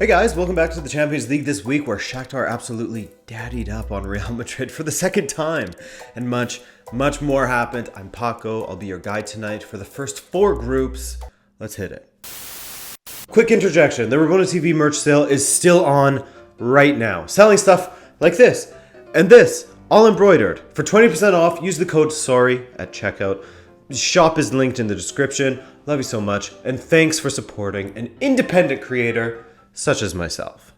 Hey guys, welcome back to the Champions League this week where Shakhtar absolutely daddied up on Real Madrid for the second time. And much more happened. I'm Paco, I'll be your guide tonight for the first 4 groups. Let's hit it. Quick interjection, the Rabona TV merch sale is still on right now. Selling stuff like this and this, all embroidered. For 20% off, use the code SORRY at checkout. The shop is linked in the description. Love you so much, and thanks for supporting an independent creator such as myself.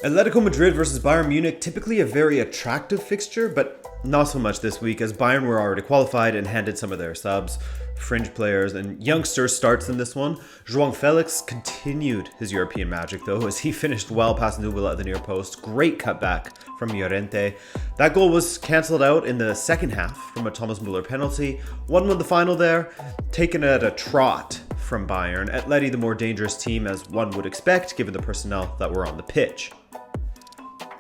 Atletico Madrid versus Bayern Munich, typically a very attractive fixture, but not so much this week as Bayern were already qualified and handed some of their subs, fringe players, and youngsters starts in this one. João Felix continued his European magic though, as he finished well past Nubel at the near post. Great cutback from Llorente. That goal was cancelled out in the second half from a Thomas Muller penalty. 1-1 the final there, taken at a trot from Bayern. Atleti the more dangerous team as one would expect given the personnel that were on the pitch.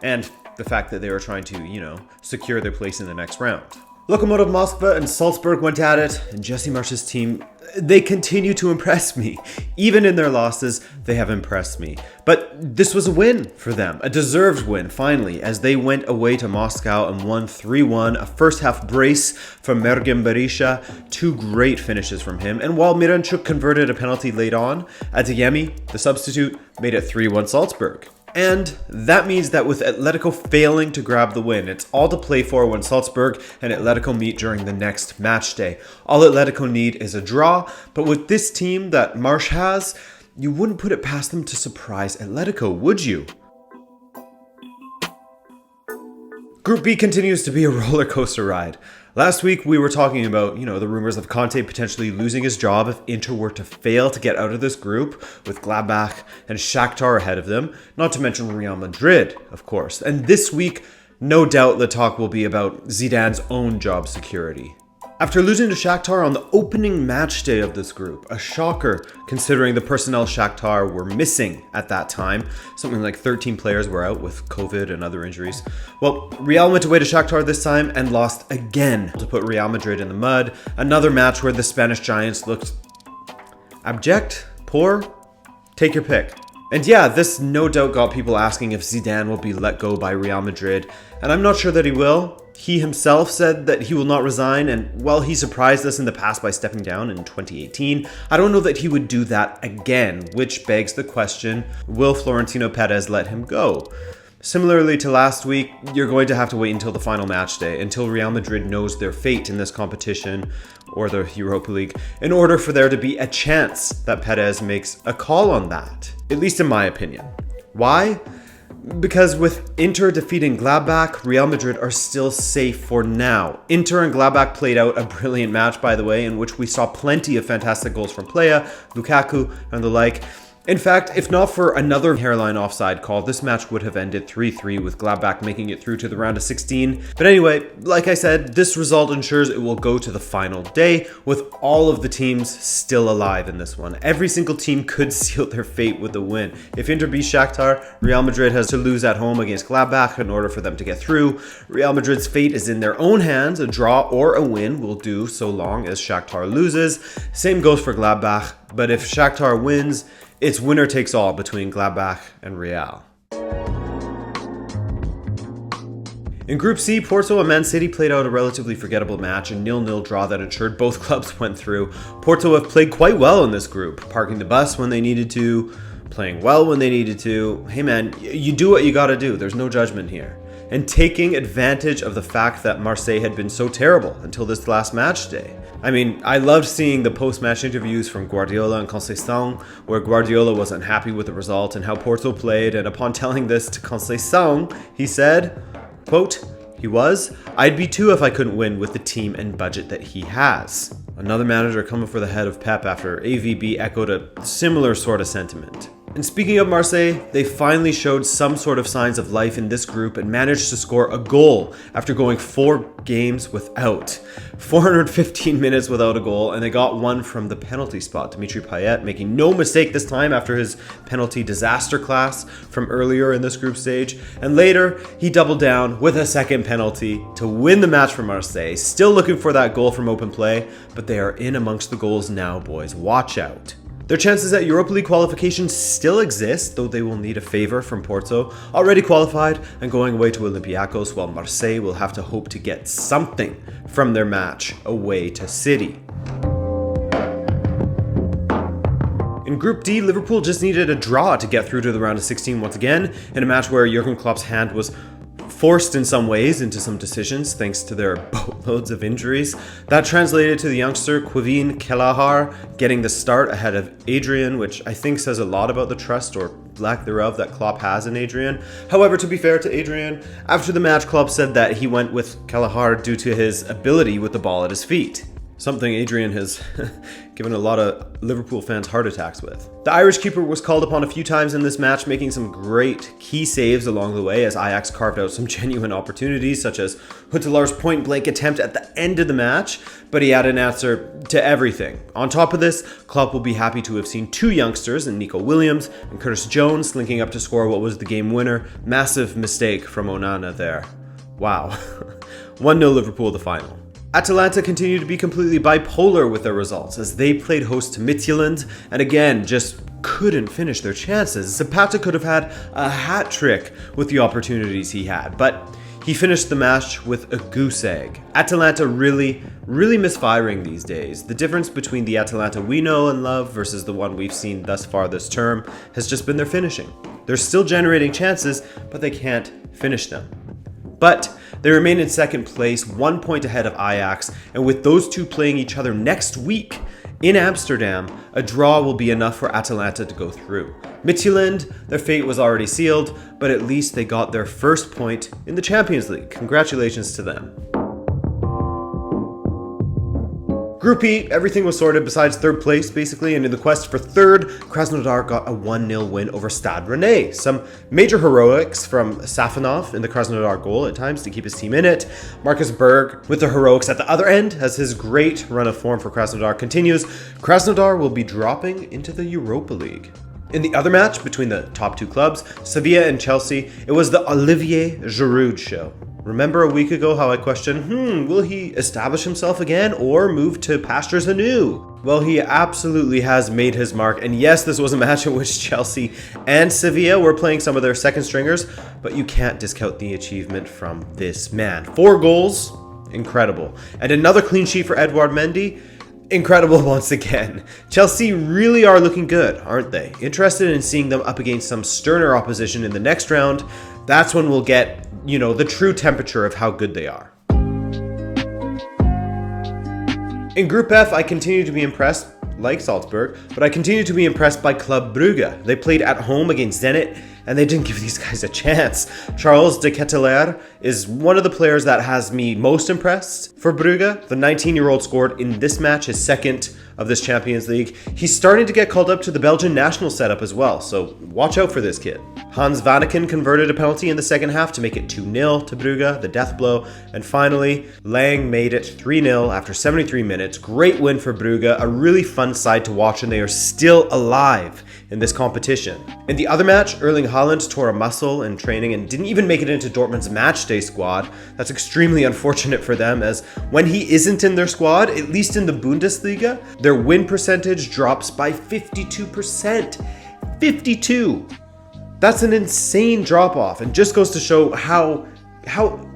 And the fact that they were trying to, secure their place in the next round. Lokomotiv Moscow and Salzburg went at it, and Jesse Marsch's team, they continue to impress me. Even in their losses, they have impressed me. But this was a win for them, a deserved win, finally, as they went away to Moscow and won 3-1, a first-half brace from Mergem Berisha, 2 great finishes from him, and while Miranchuk converted a penalty late on, Adeyemi, the substitute, made it 3-1 Salzburg. And that means that with Atletico failing to grab the win, it's all to play for when Salzburg and Atletico meet during the next match day. All Atletico need is a draw, but with this team that Marsch has, you wouldn't put it past them to surprise Atletico, would you? Group B continues to be a roller coaster ride. Last week we were talking about, the rumors of Conte potentially losing his job if Inter were to fail to get out of this group, with Gladbach and Shakhtar ahead of them, not to mention Real Madrid, of course. And this week, no doubt the talk will be about Zidane's own job security. After losing to Shakhtar on the opening match day of this group, a shocker considering the personnel Shakhtar were missing at that time. Something like 13 players were out with COVID and other injuries. Well, Real went away to Shakhtar this time and lost again to put Real Madrid in the mud. Another match where the Spanish Giants looked abject, poor, take your pick. And yeah, this no doubt got people asking if Zidane will be let go by Real Madrid, and I'm not sure that he will. He himself said that he will not resign, and while he surprised us in the past by stepping down in 2018, I don't know that he would do that again, which begs the question, will Florentino Perez let him go? Similarly to last week, you're going to have to wait until the final match day, until Real Madrid knows their fate in this competition, or the Europa League, in order for there to be a chance that Perez makes a call on that, at least in my opinion. Why? Because with Inter defeating Gladbach, Real Madrid are still safe for now. Inter and Gladbach played out a brilliant match, by the way, in which we saw plenty of fantastic goals from Playa, Lukaku, and the like. In fact, if not for another hairline offside call, this match would have ended 3-3 with Gladbach making it through to the round of 16. But anyway, like I said, this result ensures it will go to the final day with all of the teams still alive in this one. Every single team could seal their fate with a win. If Inter beats Shakhtar, Real Madrid has to lose at home against Gladbach in order for them to get through. Real Madrid's fate is in their own hands. A draw or a win will do so long as Shakhtar loses. Same goes for Gladbach, but if Shakhtar wins, it's winner takes all between Gladbach and Real. In Group C, Porto and Man City played out a relatively forgettable match, a 0-0 draw that ensured both clubs went through. Porto have played quite well in this group, parking the bus when they needed to, playing well when they needed to. Hey man, you do what you gotta do, there's no judgment here. And taking advantage of the fact that Marseille had been so terrible until this last match day. I mean, I loved seeing the post-match interviews from Guardiola and Conceição, where Guardiola was unhappy with the result and how Porto played, and upon telling this to Conceição, he said, quote, I'd be too if I couldn't win with the team and budget that he has. Another manager coming for the head of Pep after AVB echoed a similar sort of sentiment. And speaking of Marseille, they finally showed some sort of signs of life in this group and managed to score a goal after going 4 games without. 415 minutes without a goal, and they got one from the penalty spot. Dimitri Payet making no mistake this time after his penalty disaster class from earlier in this group stage. And later, he doubled down with a second penalty to win the match for Marseille. Still looking for that goal from open play, but they are in amongst the goals now, boys. Watch out. Their chances at Europa League qualification still exist, though they will need a favour from Porto, already qualified and going away to Olympiacos, while Marseille will have to hope to get something from their match away to City. In Group D, Liverpool just needed a draw to get through to the round of 16 once again, in a match where Jurgen Klopp's hand was forced in some ways into some decisions thanks to their boatloads of injuries. That translated to the youngster Quevin Kelleher getting the start ahead of Adrian, which I think says a lot about the trust or lack thereof that Klopp has in Adrian. However, to be fair to Adrian, after the match, Klopp said that he went with Kelleher due to his ability with the ball at his feet. Something Adrian has given a lot of Liverpool fans heart attacks with. The Irish keeper was called upon a few times in this match, making some great key saves along the way as Ajax carved out some genuine opportunities, such as Huntelaar's point-blank attempt at the end of the match, but he had an answer to everything. On top of this, Klopp will be happy to have seen two youngsters in Nico Williams and Curtis Jones linking up to score what was the game winner. Massive mistake from Onana there. Wow. 1-0 Liverpool the final. Atalanta continued to be completely bipolar with their results as they played host to Midtjylland and again just couldn't finish their chances. Zapata could have had a hat trick with the opportunities he had, but he finished the match with a goose egg. Atalanta really misfiring these days. The difference between the Atalanta we know and love versus the one we've seen thus far this term has just been their finishing. They're still generating chances, but they can't finish them. But they remain in second place, 1 point ahead of Ajax, and with those two playing each other next week in Amsterdam, a draw will be enough for Atalanta to go through. Midtjylland, their fate was already sealed, but at least they got their first point in the Champions League. Congratulations to them. Group E, everything was sorted besides third place, basically, and in the quest for third, Krasnodar got a 1-0 win over Stade Rennais. Some major heroics from Safonov in the Krasnodar goal at times to keep his team in it. Marcus Berg with the heroics at the other end as his great run of form for Krasnodar continues. Krasnodar will be dropping into the Europa League. In the other match between the top two clubs, Sevilla and Chelsea, it was the Olivier Giroud show. Remember a week ago how I questioned, will he establish himself again or move to pastures anew? Well, he absolutely has made his mark, and yes, this was a match in which Chelsea and Sevilla were playing some of their second stringers, but you can't discount the achievement from this man. 4 goals, incredible. And another clean sheet for Edouard Mendy, incredible once again. Chelsea really are looking good, aren't they? Interested in seeing them up against some sterner opposition in the next round. That's when we'll get, the true temperature of how good they are. In Group F, I continue to be impressed, like Salzburg, but I continue to be impressed by Club Brugge. They played at home against Zenit, and they didn't give these guys a chance. Charles de Ketelaere is one of the players that has me most impressed for Brugge. The 19-year-old scored in this match his second of this Champions League. He's starting to get called up to the Belgian national setup as well, so watch out for this kid. Hans Vanaken converted a penalty in the second half to make it 2-0 to Brugge, the death blow. And finally, Lang made it 3-0 after 73 minutes. Great win for Brugge, a really fun side to watch, and they are still alive in this competition. In the other match, Erling Haaland tore a muscle in training and didn't even make it into Dortmund's matchday squad. That's extremely unfortunate for them, as when he isn't in their squad, at least in the Bundesliga, their win percentage drops by 52%. 52! That's an insane drop-off, and just goes to show how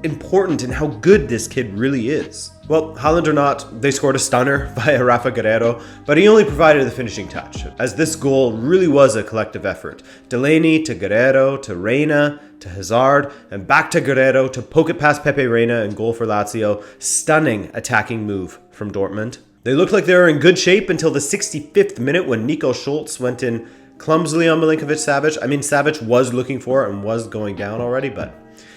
important and how good this kid really is. Well, Haaland or not, they scored a stunner via Rafa Guerreiro, but he only provided the finishing touch, as this goal really was a collective effort. Delaney to Guerreiro to Reina to Hazard, and back to Guerreiro to poke it past Pepe Reina and goal for Lazio. Stunning attacking move from Dortmund. They looked like they were in good shape until the 65th minute when Nico Schultz went in clumsily on Milinkovic-Savic. I mean, Savic was looking for it and was going down already, but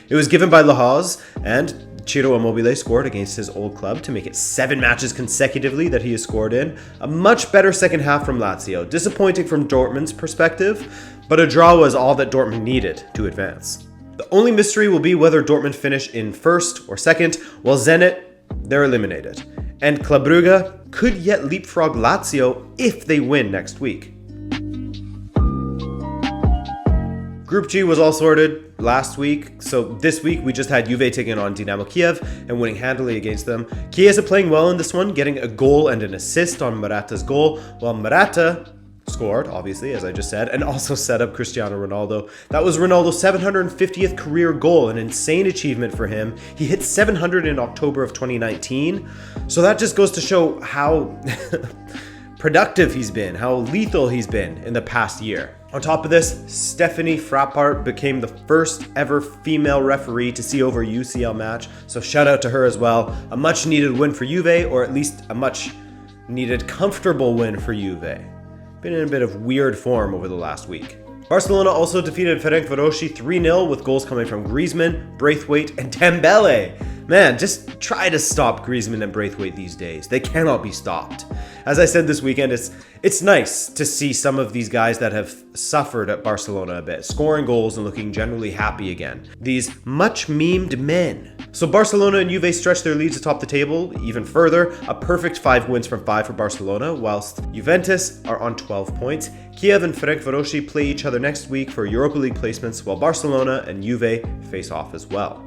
it was given by Lahoz, and Ciro Immobile scored against his old club to make it 7 matches consecutively that he has scored in. A much better second half from Lazio. Disappointing from Dortmund's perspective, but a draw was all that Dortmund needed to advance. The only mystery will be whether Dortmund finish in first or second, while Zenit, they're eliminated. And Club Brugge could yet leapfrog Lazio if they win next week. Group G was all sorted last week, so this week we just had Juve taking on Dynamo Kiev and winning handily against them. Chiesa playing well in this one, getting a goal and an assist on Morata's goal, while Morata scored, obviously, as I just said, and also set up Cristiano Ronaldo. That was Ronaldo's 750th career goal, an insane achievement for him. He hit 700 in October of 2019, so that just goes to show how productive he's been, how lethal he's been in the past year. On top of this, Stephanie Frappart became the first ever female referee to see over a UCL match, so shout out to her as well. A much needed win for Juve, or at least a much needed comfortable win for Juve. Been in a bit of weird form over the last week. Barcelona also defeated Ferencvárosi 3-0 with goals coming from Griezmann, Braithwaite, and Dembele. Man, just try to stop Griezmann and Braithwaite these days. They cannot be stopped. As I said this weekend, it's nice to see some of these guys that have suffered at Barcelona a bit, scoring goals and looking generally happy again. These much memed men. So Barcelona and Juve stretched their leads atop the table even further. A perfect 5 wins from 5 for Barcelona, whilst Juventus are on 12 points. Kiev and Ferencvárosi play each other next week for Europa League placements, while Barcelona and Juve face off as well.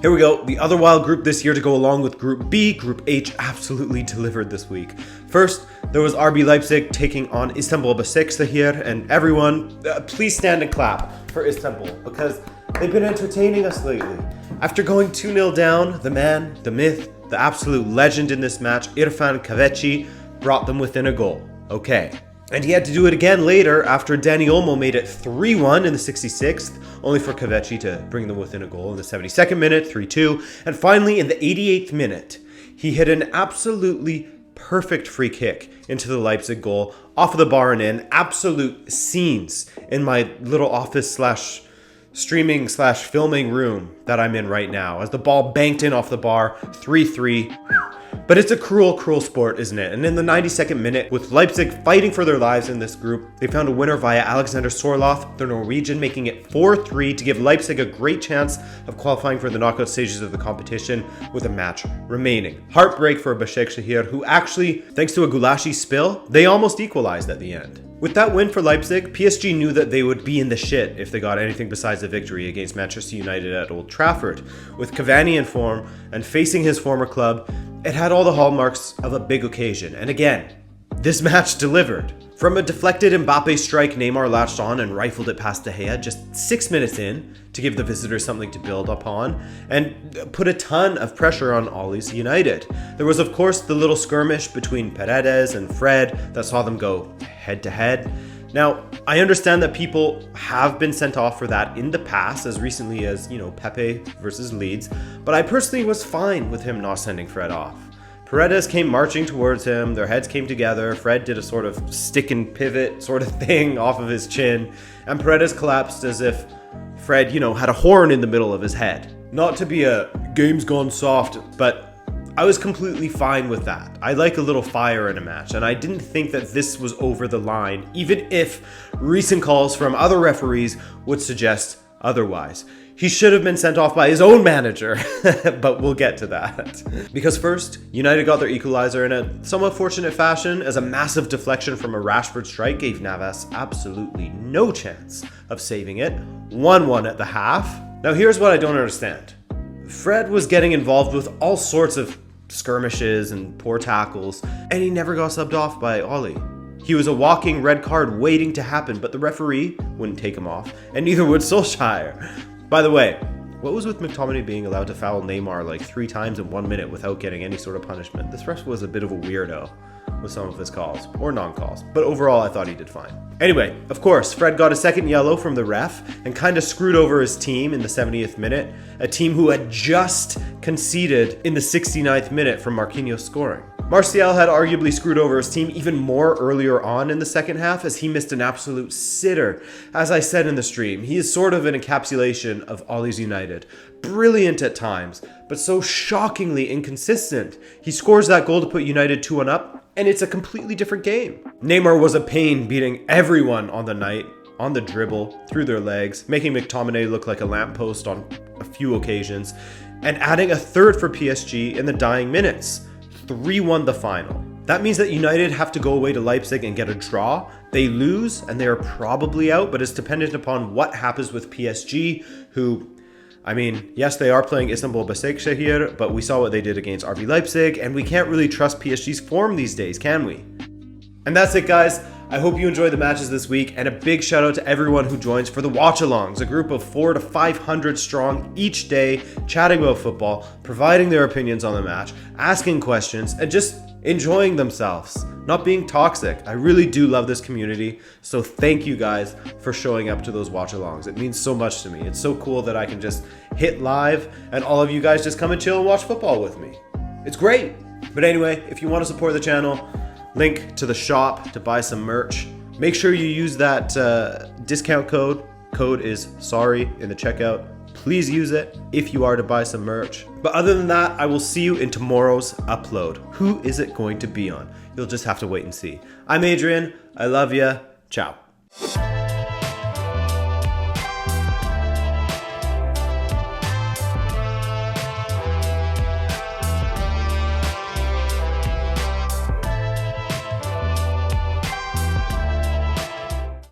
Here we go, the other wild group this year to go along with Group B. Group H absolutely delivered this week. First, there was RB Leipzig taking on Istanbul Başakşehir, and everyone, please stand and clap for Istanbul, because they've been entertaining us lately. After going 2-0 down, the man, the myth, the absolute legend in this match, Irfan Kahveci, brought them within a goal. Okay. And he had to do it again later after Dani Olmo made it 3-1 in the 66th, only for Kahveci to bring them within a goal in the 72nd minute, 3-2. And finally, in the 88th minute, he hit an absolutely perfect free kick into the Leipzig goal, off of the bar and in. Absolute scenes in my little office / streaming / filming room that I'm in right now, as the ball banked in off the bar, 3-3. But it's a cruel, cruel sport, isn't it? And in the 92nd minute, with Leipzig fighting for their lives in this group, they found a winner via Alexander Sorloth, the Norwegian, making it 4-3 to give Leipzig a great chance of qualifying for the knockout stages of the competition with a match remaining. Heartbreak for Başakşehir, who actually, thanks to a Gulashi spill, they almost equalized at the end. With that win for Leipzig, PSG knew that they would be in the shit if they got anything besides a victory against Manchester United at Old Trafford. With Cavani in form and facing his former club, it had all the hallmarks of a big occasion. And again, this match delivered. From a deflected Mbappe strike, Neymar latched on and rifled it past De Gea just 6 minutes in to give the visitors something to build upon and put a ton of pressure on Ollie's United. There was, of course, the little skirmish between Paredes and Fred that saw them go head to head. Now, I understand that people have been sent off for that in the past, as recently as, Pepe versus Leeds, but I personally was fine with him not sending Fred off. Paredes came marching towards him, their heads came together, Fred did a sort of stick and pivot sort of thing off of his chin, and Paredes collapsed as if Fred, had a horn in the middle of his head. Not to be a game's gone soft, but I was completely fine with that. I like a little fire in a match, and I didn't think that this was over the line, even if recent calls from other referees would suggest otherwise. He should have been sent off by his own manager, but we'll get to that. Because first, United got their equalizer in a somewhat fortunate fashion, as a massive deflection from a Rashford strike gave Navas absolutely no chance of saving it. 1-1 at the half. Now here's what I don't understand. Fred was getting involved with all sorts of skirmishes and poor tackles, and he never got subbed off by Ollie. He was a walking red card waiting to happen, but the referee wouldn't take him off, and neither would Solskjaer. By the way, what was with McTominay being allowed to foul Neymar like 3 times in 1 minute without getting any sort of punishment? This ref was a bit of a weirdo with some of his calls, or non-calls, but overall I thought he did fine. Anyway, of course, Fred got a second yellow from the ref and kind of screwed over his team in the 70th minute, a team who had just conceded in the 69th minute from Marquinhos scoring. Martial had arguably screwed over his team even more earlier on in the second half, as he missed an absolute sitter. As I said in the stream, he is sort of an encapsulation of Ollie's United. Brilliant at times, but so shockingly inconsistent. He scores that goal to put United 2-1 up, and it's a completely different game. Neymar was a pain, beating everyone on the night, on the dribble, through their legs, making McTominay look like a lamppost on a few occasions, and adding a third for PSG in the dying minutes. 3-1 the final. That means that United have to go away to Leipzig and get a draw. They lose, and they are probably out, but it's dependent upon what happens with PSG, who I mean, yes, they are playing Istanbul Başakşehir, but we saw what they did against RB Leipzig, and we can't really trust PSG's form these days, can we? And that's it, guys. I hope you enjoyed the matches this week, and a big shout out to everyone who joins for the watch-alongs, a group of 400 to 500 strong each day, chatting about football, providing their opinions on the match, asking questions, and just enjoying themselves, not being toxic. I really do love this community, so thank you guys for showing up to those watch-alongs. It means so much to me. It's so cool that I can just hit live, and all of you guys just come and chill and watch football with me. It's great. But anyway, if you want to support the channel, link to the shop to buy some merch. Make sure you use that discount code. Code is SORRY in the checkout. Please use it if you are to buy some merch. But other than that, I will see you in tomorrow's upload. Who is it going to be on? You'll just have to wait and see. I'm Adrian. I love ya. Ciao.